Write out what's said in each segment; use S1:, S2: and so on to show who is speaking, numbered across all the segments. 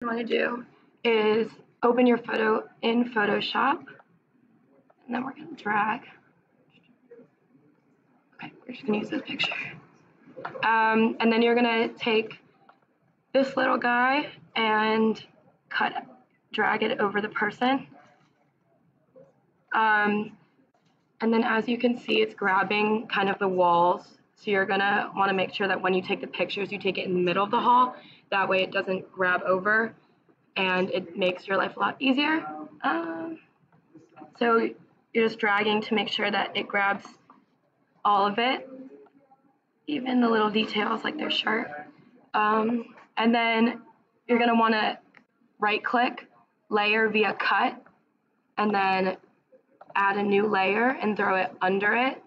S1: you want to do is open your photo in Photoshop, and then we're going to drag. Okay, we're just going to use this picture. And then you're going to take this little guy and drag it over the person. And then as you can see, it's grabbing kind of the walls. So you're going to want to make sure that when you take the pictures, you take it in the middle of the hall. That way it doesn't grab over and it makes your life a lot easier. So you're just dragging to make sure that it grabs all of it, even the little details like their shirt. And then you're going to want to right click, layer via cut, and then add a new layer and throw it under it,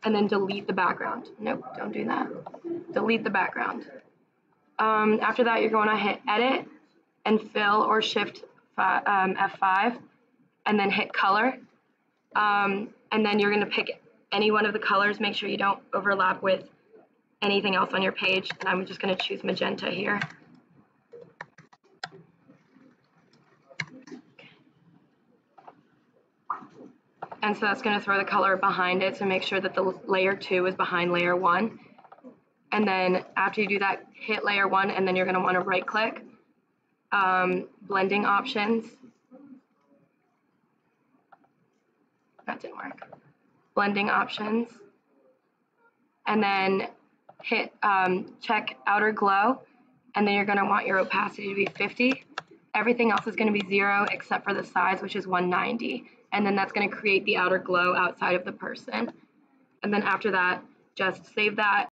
S1: and then delete the background. Nope, don't do that. Delete the background. After that, you're going to hit edit and fill or shift F5, and then hit color. And then you're going to pick any one of the colors. Make sure you don't overlap with anything else on your page. And I'm just going to choose magenta here. And so that's going to throw the color behind it, so make sure that the layer 2 is behind layer 1. And then after you do that, hit layer 1, and then you're going to want to right click, blending options. That didn't work. Blending options. And then hit check outer glow, and then you're going to want your opacity to be 50. Everything else is going to be 0 except for the size, which is 190. And then that's going to create the outer glow outside of the person. And then after that, just save that